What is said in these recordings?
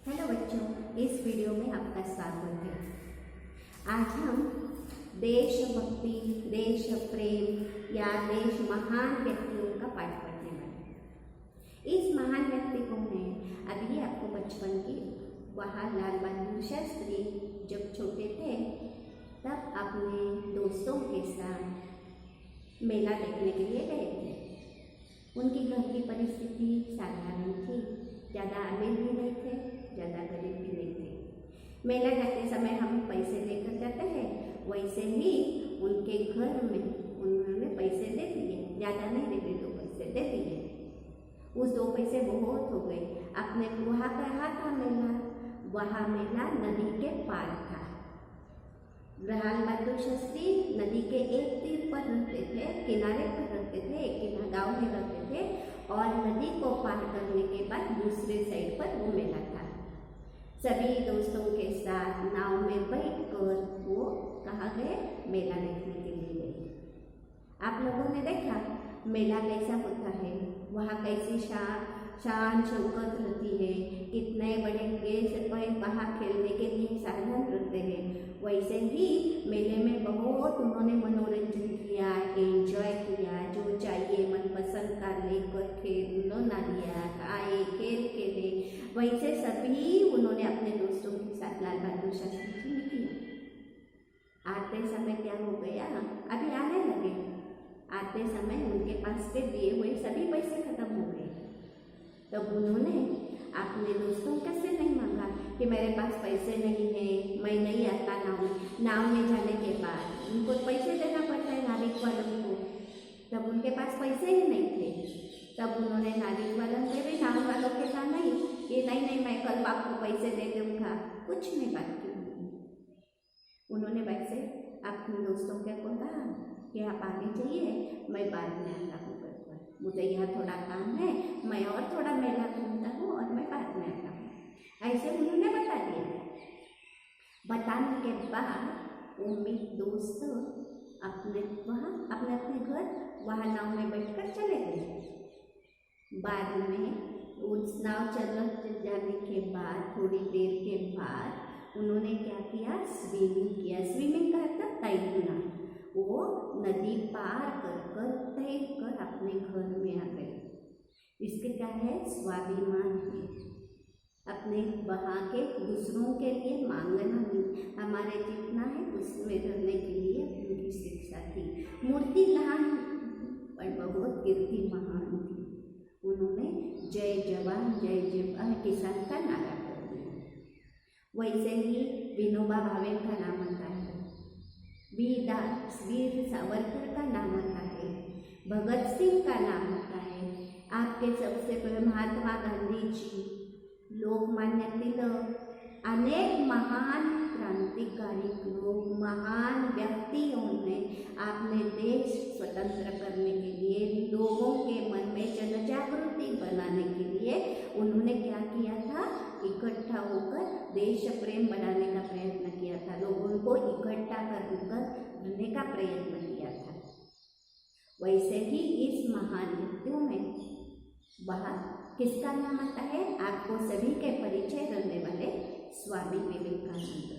Hello बच्चों, इस video में आपका स्वागत है। आज हम देशभक्ति, देश प्रेम या देश महान व्यक्तियों का पाठ पढ़ने वाले हैं। इस महान व्यक्ति कौन है? अभी आपको बचपन की वहाँ लाल बहादुर शास्त्री जब छोटे थे तब अपने दोस्तों के साथ मेला देखने के लिए गए थे। उनकी घर की परिस्थिति साधारण थी, ज़्यादा अमीर भी नहीं थे, ज़्यादा गरीब भी नहीं थे। मेला जाते समय हम पैसे लेकर जाते हैं, वैसे ही उनके घर में उन्होंने पैसे दे दिए, ज़्यादा नहीं देते तो पैसे दे दिए। उस 2 पैसे बहुत हो गए। आपने वहाँ कहा था मेला, वहाँ मेला नदी के पार था। लाल बहादुर शास्त्री नदी के एक तीर पर रहते थे, किनारे पर रहते थे, एक गाँव में रहते थे और नदी को पार करने के बाद दूसरे साइड पर वो मेला था। सभी दोस्तों के साथ नाव में बैठकर वो कहाँ गए? मेला देखने के लिए गए। आप लोगों ने देखा मेला कैसा होता है, वहाँ कैसी शान शौकत रहती है, कितने बड़े गेस्ट वहाँ खेलने के लिए साधन रहते हैं। वैसे ही मेले में बहुत उन्होंने मनोरंजन किया, एंजॉय किया, जो चाहिए मनपसंद का लेकर खिलौना लिया, आए खेल खेले। वैसे सभी उन्होंने अपने दोस्तों के साथ लाल बहादुर शास्त्री जी ने किया। आते समय क्या हो गया, अभी आने लगे, आते समय उनके पास से दिए हुए सभी पैसे खत्म हो गए। तब उन्होंने अपने दोस्तों से नहीं मांगा कि मेरे पास पैसे नहीं है, मैं नहीं आता नाव में जाने के बाद उनको पैसे देना पड़ता है नाविक वालों को। तब उनके पास पैसे ही नहीं थे। तब उन्होंने नाविक वालों से भी नाव वालों के कहा नहीं कि नहीं मैं कल आपको पैसे दे दूँगा, कुछ नहीं बात की। उन्होंने वैसे अपने दोस्तों के को कहा कि आप आगे जाइए, मैं बाद में आता हूँ, मुझे यहाँ थोड़ा काम है, मैं और थोड़ा मेला घूमता हूँ और मैं बाद में आता हूँ। ऐसे उन्होंने बता दिया। बताने के बाद उम्मीद दोस्त अपने अपने घर वहाँ नाव में बैठकर चले गए। बाद में उस नाव चल जाने के बाद थोड़ी देर के बाद उन्होंने क्या किया? स्विमिंग किया। स्विमिंग का मतलब तैरना। वो नदी पार कर तैरकर अपने घर में आ गए। इसके क्या है? स्वाभिमान है। अपने वहाँ के दूसरों के लिए मांगना नहीं, हमारे जितना है उसमें रहने के लिए उनकी शिक्षा थी। मूर्ति लहान पर बहुत कीर्ति महान थी। उन्होंने जय जवान किसान का नारा कर दिया। वैसे ही विनोबा भावे का नाम आता है, वीर सावरकर का नाम आता है, भगत सिंह का नाम आता है। आपके सबसे पहले महात्मा गांधी जी, लोकमान्य तिलक, अनेक महान क्रांतिकारी लोग, महान व्यक्तियों ने अपने देश स्वतंत्र करने के लिए, लोगों के मन में जन जागृति बनाने के लिए उन्होंने क्या किया था? इकट्ठा होकर देश प्रेम बनाने का प्रयत्न किया था, लोगों को इकट्ठा करने का प्रयत्न किया था। वैसे ही इस महान व्यक्तियों में वह किसका नाम आता है? आपको सभी के परिचय रहने वाले स्वामी विवेकानंद।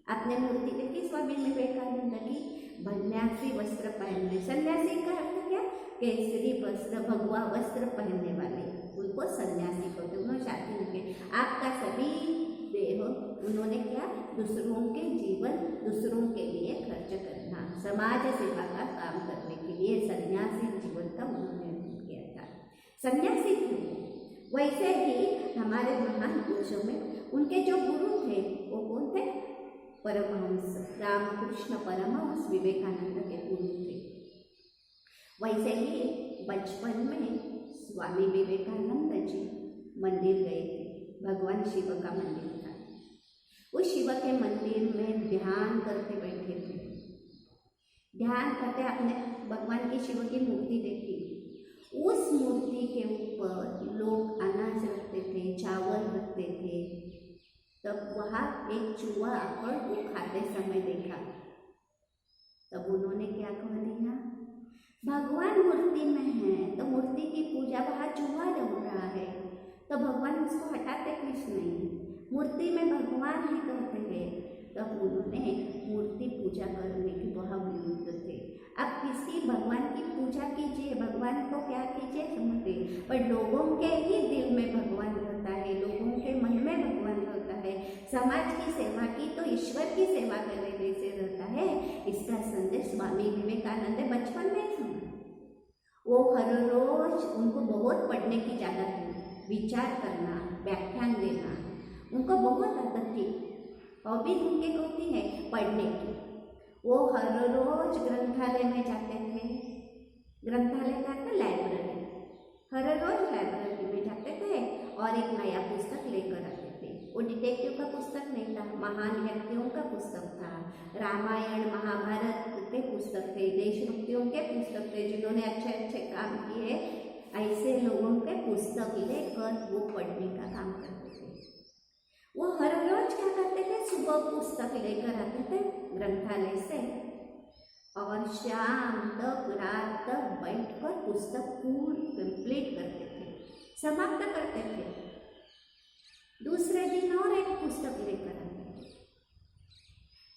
आपने मूर्ति देखी स्वामी विवेकानंद की? सन्यासी वस्त्र पहनने, सन्यासी का अर्थ क्या? केसरी वस्त्र, भगवा वस्त्र पहनने वाले, उनको सन्यासी कहते। उन्होंने शादी नहीं की। आपका सभी देह उन्होंने क्या? दूसरों के जीवन, दूसरों के लिए खर्च करना, समाज सेवा का काम करने के लिए सन्यासी जीवन का उन्होंने किया था। सन्यासी थे। वैसे ही हमारे महान पुरुषों में उनके जो गुरु थे वो कौन थे? परमहंस रामकृष्ण परमहंस विवेकानंद के गुरु थे। वैसे ही बचपन में स्वामी विवेकानंद जी मंदिर गए थे। भगवान शिव का मंदिर था। उस शिव के मंदिर में ध्यान करके बैठे थे। ध्यान करते अपने भगवान की शिव की मूर्ति देखी। उस मूर्ति के ऊपर लोग अनाज रखते थे, चावल रखते थे। तब वहाँ एक चूहा आकर वो खाते समय देखा। तब उन्होंने क्या कह दिया? भगवान मूर्ति में है तो मूर्ति की पूजा, वहाँ चूहा दौड़ रहा है तो भगवान उसको हटाते क्यों नहीं? भगवान है कहते हैं, तब उन्होंने मूर्ति पूजा करने के बहुत विरुद्ध थे। अब किसी भगवान की पूजा कीजिए, भगवान को क्या कीजिए समझते, पर लोगों के ही दिल में भगवान रहता है, लोगों के मन में भगवान रहता है। समाज की सेवा की तो ईश्वर की सेवा करने जैसे रहता है। इसका संदेश स्वामी विवेकानंद ने बचपन में सुना। वो हर रोज उनको बहुत पढ़ने की आदत थी, विचार करना, व्याख्यान देना, उनको बहुत आदत थी। हॉबी उनकी होती है पढ़ने की। वो हर रोज ग्रंथालय में जाते थे। ग्रंथालय का था लाइब्रेरी, हर रोज लाइब्रेरी में जाते थे और एक नया पुस्तक लेकर आते थे। वो डिटेक्टिव का पुस्तक नहीं था, महान व्यक्तियों का पुस्तक था। रामायण महाभारत के पुस्तक थे, देशभक्तियों के पुस्तक थे, जिन्होंने अच्छे अच्छे काम किए, ऐसे लोगों के पुस्तक लेकर वो पढ़ने का काम करते थे। वो हर रोज क्या करते थे, सुबह पुस्तक लेकर आते थे ग्रंथालय से और शाम तक रात तक बैठकर पुस्तक पूरी कंप्लीट करते थे, समाप्त करते थे। दूसरे दिन और एक पुस्तक लेकर आते थे।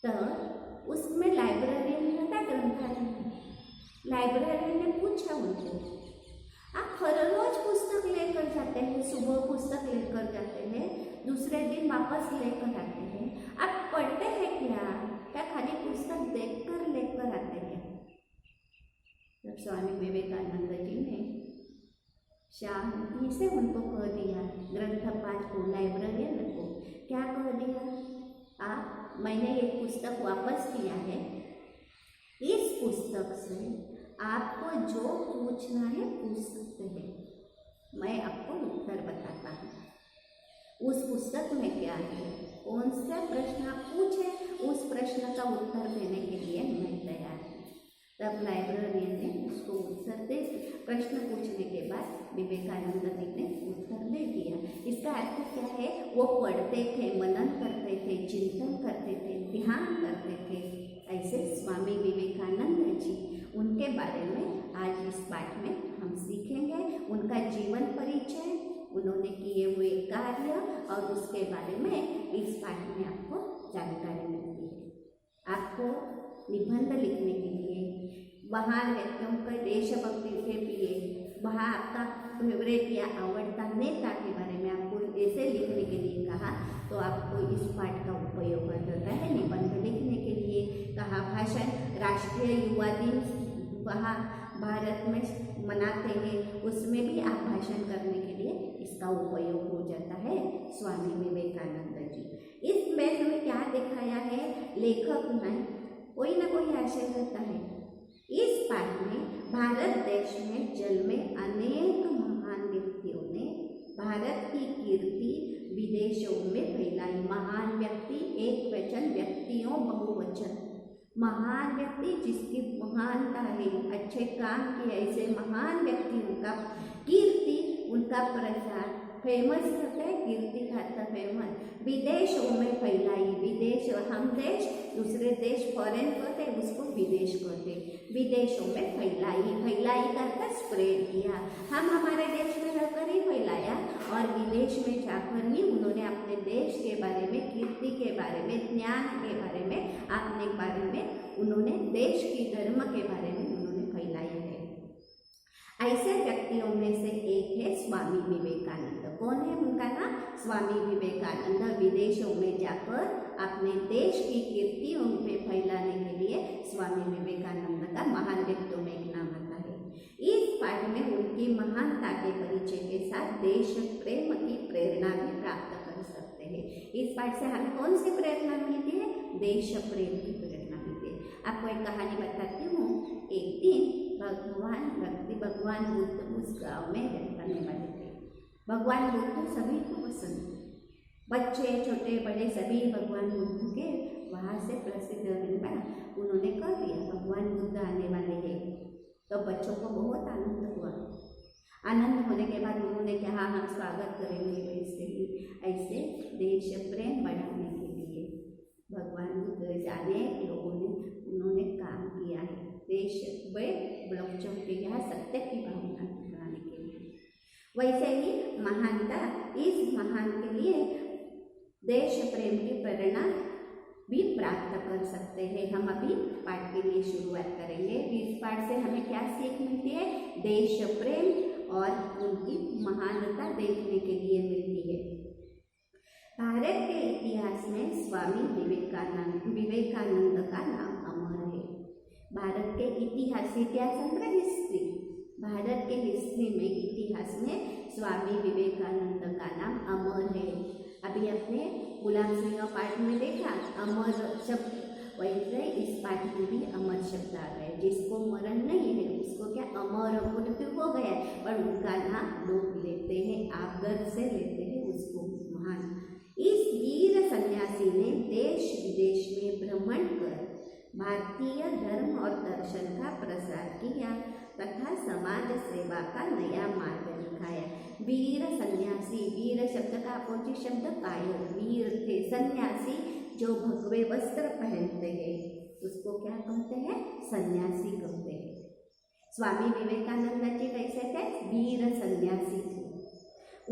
तो उसमें लाइब्रेरियन था ग्रंथालय में। लाइब्रेरियन ने पूछा उनको, आप हर रोज पुस्तक लेकर जाते हैं, सुबह पुस्तक लेकर जाते हैं, दूसरे दिन वापस लेकर आते हैं, आप पढ़ते हैं क्या खाली पुस्तक देखकर लेकर आते हैं? तो स्वामी विवेकानंद जी ने शांति से उनको कह दिया, ग्रंथपाल को, लाइब्रेरियन को क्या कह दिया, आप मैंने एक पुस्तक वापस किया है, इस पुस्तक से आपको जो पूछना है पूछ सकते हैं, मैं आपको उत्तर बताता हूँ। उस पुस्तक में क्या है, कौन सा प्रश्न आप पूछे, उस प्रश्न का उत्तर देने के लिए मैं तैयार हूँ। तब लाइब्रेरियन ने उसको उत्तर दे, प्रश्न पूछने के बाद विवेकानंद जी ने उत्तर दे दिया। इसका अर्थ क्या है, वो पढ़ते थे, मनन करते थे, चिंतन करते थे, ध्यान करते थे। ऐसे स्वामी विवेकानंद जी, उनके बारे में आज इस पाठ में हम सीखेंगे। उनका जीवन परिचय, उन्होंने किए हुए कार्य और उसके बारे में इस पाठ में आपको जानकारी मिलती है। आपको निबंध लिखने के लिए, महान व्यक्तियों के देशभक्ति के लिए, वहाँ आपका फेवरेट या आवड़ता नेता के बारे में आपको ऐसे लिखने के लिए कहा, तो आपको इस पाठ का उपयोग करता है निबंध लिखने के लिए। कहा भाषण, राष्ट्रीय युवा दिन वहाँ भारत में मनाते हैं, उसमें भी आप भाषण करने के लिए इसका उपयोग हो जाता है। स्वामी विवेकानंद जी, इस पेज में क्या दिखाया है, लेखक में कोई ना कोई आशय रहता है। इस पाठ में भारत देश में जल में अनेक महान व्यक्तियों ने भारत की कीर्ति विदेशों में फैलाई। महान व्यक्ति एक वचन, व्यक्तियों बहुवचन। महान व्यक्ति जिसकी महानता है, अच्छे काम किए, ऐसे महान व्यक्तियों का कीर्ति, उनका प्रचार, फेमस होता है, कीर्ति खाता फेमस, विदेशों में फैलाई। विदेश, हम देश, दूसरे देश फॉरेन कहते हैं, उसको विदेश कहते हैं। विदेशों में फैलाई, फैलाई करके स्प्रेड किया। हम हमारे देश में रहकर ही फैलाया और विदेश में जाकर ही उन्होंने अपने देश के बारे में, कीर्ति के बारे में, ज्ञान के बारे में, अपने बारे में उन्होंने देश की धर्म के बारे में उन्होंने फैलाया है। ऐसे व्यक्तियों में से एक है स्वामी विवेकानंद। कौन है उनका नाम? स्वामी विवेकानंद। विदेशों में जाकर अपने देश की कीर्ति उन पे फैलाने के लिए स्वामी विवेकानंद का महान व्यक्तियों में एक नाम आता है। इस पाठ में उनकी महानता के परिचय के साथ देश प्रेम की प्रेरणा भी प्राप्त कर सकते हैं। इस पाठ से हमें कौन सी प्रेरणा मिलती है? देश प्रेम की प्रेरणा मिलती है। आपको एक कहानी बताती हूँ। एक दिन भगवान बुद्ध उस गांव में रहने वाले थे। भगवान बुद्ध सभी को पसंद थे, बच्चे छोटे बड़े सभी भगवान बुद्ध के वहाँ से प्रसिद्ध बना। उन्होंने कह दिया भगवान बुद्ध आने वाले हैं, तो बच्चों को बहुत आनंद हुआ। आनंद होने के बाद उन्होंने कहा हम स्वागत करेंगे। वैसे ही ऐसे देश प्रेम बढ़ाने के लिए भगवान बुद्ध जाने लोगों ने उन्होंने काम किया है। देश में बच्चों के यहाँ सत्य की भावना बढ़ाने के लिए। वैसे ही महानता, इस महान के लिए देश प्रेम की प्रेरणा भी प्राप्त कर सकते हैं। हम अभी पाठ के लिए शुरुआत करेंगे। इस पाठ से हमें क्या सीख मिलती है? देश प्रेम और उनकी महानता देखने के लिए मिलती है। भारत के इतिहास में स्वामी विवेकानंद का नाम अमर है। भारत के इतिहास मतलब हिस्ट्री, भारत के हिस्ट्री में इतिहास में स्वामी विवेकानंद का नाम अमर है। अभी अपने गुलाम सिंह पाठ में देखा अमर शब्द, वैसे इस पाठ में भी अमर शब्द आ गए। जिसको मरण नहीं है उसको क्या अमर मृत्यु हो गया, पर उनका नाम लोग लेते हैं, आदर से लेते हैं उसको महान। इस वीर सन्यासी ने देश विदेश में भ्रमण कर भारतीय धर्म और दर्शन का प्रसार किया तथा समाज सेवा का नया मार्ग दिखाया। वीर सन्यासी, वीर शब्द का अपोजिट शब्द कायर, वीर थे। सन्यासी जो भगवे वस्त्र पहनते हैं उसको क्या कहते हैं? सन्यासी कहते हैं। स्वामी विवेकानंद जी कैसे थे? वीर सन्यासी थे।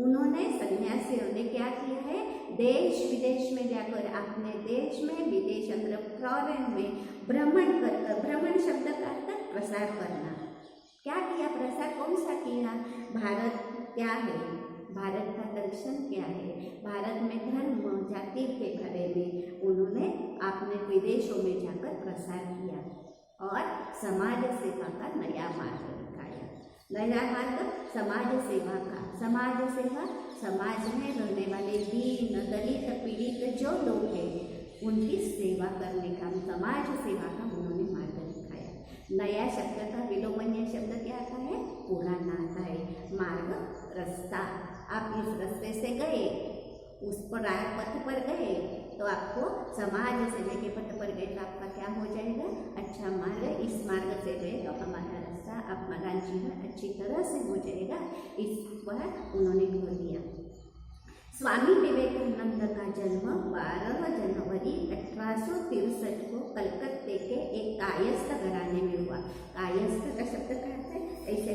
उन्होंने सन्यासियों ने क्या किया है? देश विदेश में जाकर, अपने देश में, विदेश अंदर फॉरेन में भ्रमण कर, भ्रमण शब्द का अर्थ प्रसार करना। क्या किया? प्रसार कौन सा किया? भारत क्या है, भारत का दर्शन क्या है, भारत में धर्म जाति के बारे में उन्होंने अपने विदेशों में जाकर प्रसार किया और समाज सेवा का नया मार्ग दिखाया। नया मार्ग समाज सेवा का। समाज सेवा, समाज में रहने वाले दीन दलित पीड़ित जो लोग हैं उनकी सेवा करने का, समाज सेवा का उन्होंने मार्ग दिखाया। नया शब्द का विलोमन्य शब्द क्या आता है? पुराना आता है। मार्ग, रास्ता। आप इस रास्ते से गए, उस पर पथ पर गए तो आपको समाज सेवा के पथ पर गए तो आपका क्या हो जाएगा? अच्छा मार्ग। इस मार्ग से गए तो हमारा रास्ता, हमारा जीवन अच्छी तरह से हो जाएगा। इस पर उन्होंने कह दिया। स्वामी विवेकानंद का जन्म 12 जनवरी 1863 को कलकत्ते के एक कायस्थ घराने में हुआ। कायस्थ का शब्द का अर्थ है ऐसे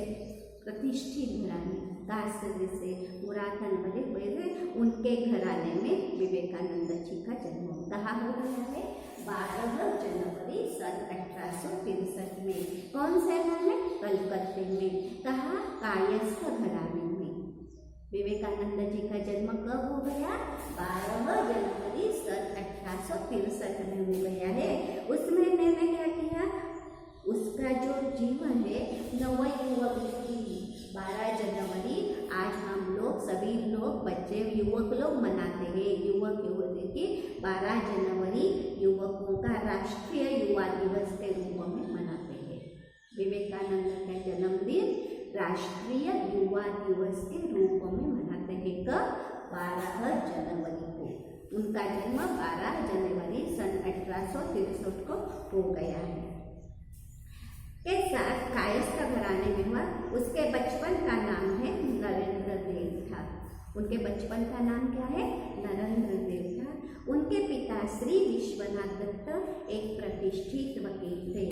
प्रतिष्ठित घराने, कास्ट जैसे पुरातन बड़े वैसे उनके घराने में विवेकानंद जी का जन्म कहाँ हो गया है? 12 जनवरी सन 1863 में। कौन से घराने? कलकत्ते में। कहाँ? कायस्थ घराने में। विवेकानंद जी का जन्म कब हो गया? 12 जनवरी सन 1863 में हो गया है। उसमें मैंने क्या किया? उसका जो जीवन है नवयुवक की 12 जनवरी आज हम लोग सभी लोग बच्चे युवक लोग मनाते हैं। युवक युवती की 12 जनवरी युवकों का राष्ट्रीय युवा दिवस के रूप में मनाते हैं। विवेकानंद का जन्मदिन राष्ट्रीय युवा दिवस के रूप में मनाते हैं। कब? 12 जनवरी को। उनका जन्म 12 जनवरी सन 1863 को हो गया है। के साथ कायस्थ घराने में हुआ। उसके बचपन का नाम है नरेंद्र देव था। उनके बचपन का नाम क्या है? नरेंद्र देव था। उनके पिता श्री विश्वनाथ दत्त एक प्रतिष्ठित वकील थे।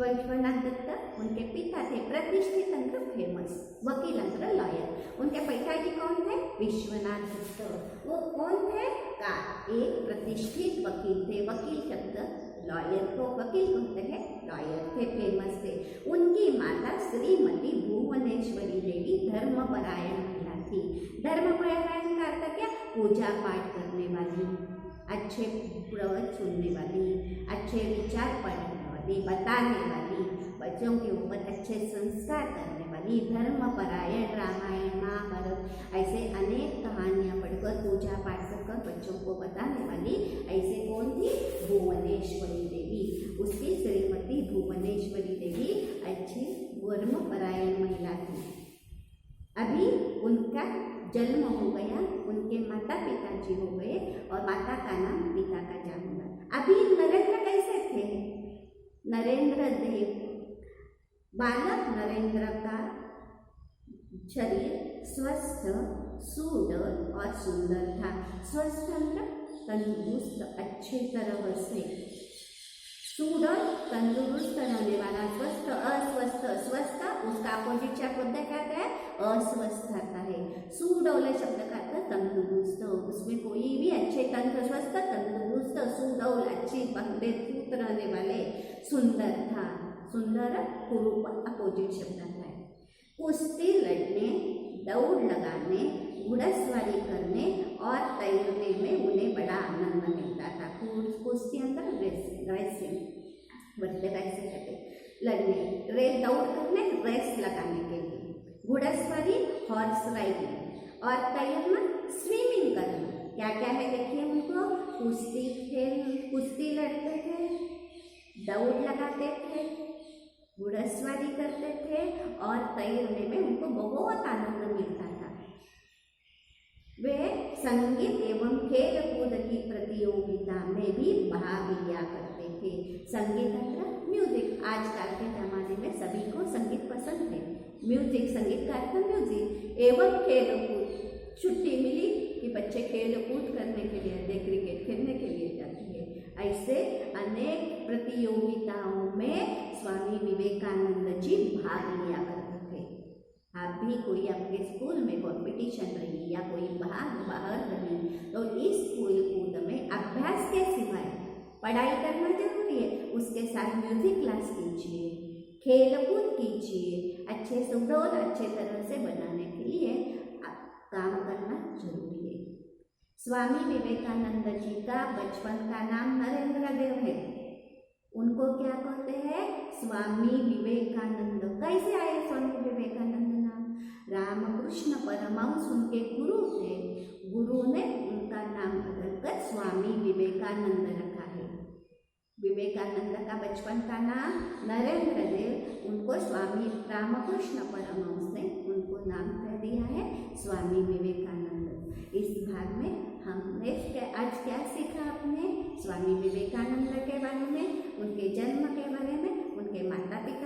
विश्वनाथ दत्त उनके पिता थे, प्रतिष्ठित अंदर फेमस वकील अंदर लॉयर। उनके पिताजी कौन थे? विश्वनाथ दत्त। वो कौन थे? का एक प्रतिष्ठित वकील थे। वकील शब्द लॉयर को वकील कहते हैं, लॉयर थे, फेमस थे। उनकी माता श्रीमती भुवनेश्वरी देवी धर्मपरायण महिला थी। धर्मपरायण का अर्थ क्या? पूजा पाठ करने वाली, अच्छे प्रवचन सुनने वाली, अच्छे विचार पढ़ने वाली, बताने वाली, बच्चों के ऊपर अच्छे संस्कार करने वाली, धर्मपरायण, रामायण महाभारत ऐसे अनेक कहानियाँ पढ़कर पूजा पाठ कर बच्चों को बताने वाली ऐसे कौन थी? भुवनेश्वरी देवी। उसकी श्रीमती भुवनेश्वरी देवी अच्छी धर्मपरायण महिला थी। अभी उनका जन्म हो गया, उनके माता पिताजी हो गए और माता का नाम पिता का जामुना। अभी नरेंद्र कैसे थे? नरेंद्र देव बालक नरेंद्र का शरीर स्वस्थ, सुडौल और सुंदर था। स्वस्थ तंदुरुस्त, अच्छे तरह से, सुडौल तंदुरुस्त रहने वाला, स्वस्थ अस्वस्थ, स्वस्थ उसका अपोजिट शब्द क्या है? अस्वस्थ आता है। सुडौल शब्द का अर्थ तंदुरुस्त, उसमें कोई भी अच्छे तंत्र स्वस्थ तंदुरुस्त सुडौल अच्छी पहले सूत रहने वाले सुंदर था। सुंदर कुरूप अपोजिट शब्द है। कुश्ती लड़ने, दौड़ लगाने, घुड़सवारी करने और तैरने में उन्हें बड़ा आनंद मिलता था। कुश्ती अंदर रेसिंग बोलते, रेस करते, लड़ने, दौड़ करने, रेस लगाने के लिए, घुड़सवारी हॉर्स राइडिंग और तैरना स्विमिंग करना। क्या क्या है देखिए उनको, कुश्ती लड़ते थे, दौड़ लगाते थे, घुड़सवारी करते थे और तैरने में उनको बहुत आनंद मिलता था। वे संगीत एवं खेल कूद की प्रतियोगिता में भी भाग लिया करते थे। संगीत अंदर म्यूजिक, आजकल के जमाने में सभी को संगीत पसंद है। म्यूजिक, संगीत कार्यक्रम, म्यूजिक एवं खेल कूद। छुट्टी मिली कि बच्चे खेल कूद करने के लिए, क्रिकेट खेलने के लिए जाती है। ऐसे अनेक प्रतियोगिताओं में स्वामी विवेकानंद जी भाग लिया करते थे। आप भी कोई आपके स्कूल में कंपटीशन रही या कोई बाहर रही तो इस खेल कूद में अभ्यास के सिवाय पढ़ाई करना जरूरी है, उसके साथ म्यूजिक क्लास कीजिए, खेल कूद कीजिए, अच्छे सुडौल अच्छे तरह से बनाने के लिए काम करना जरूरी है। स्वामी विवेकानंद जी का बचपन का नाम नरेंद्र देव है। उनको क्या कहते हैं, स्वामी विवेकानंद। कैसे आए स्वामी विवेकानंद नाम? रामकृष्ण परमहंस उनके गुरु थे। गुरु ने उनका नाम बदलकर स्वामी विवेकानंद रखा है। विवेकानंद का बचपन का नाम नरेंद्र देव, उनको स्वामी रामकृष्ण परमहंस ने उनको नाम कह दिया है स्वामी विवेकानंद। इस भाग में हमने आज क्या सीखा? आपने स्वामी विवेकानंद के बारे में, उनके जन्म के बारे में, उनके माता पिता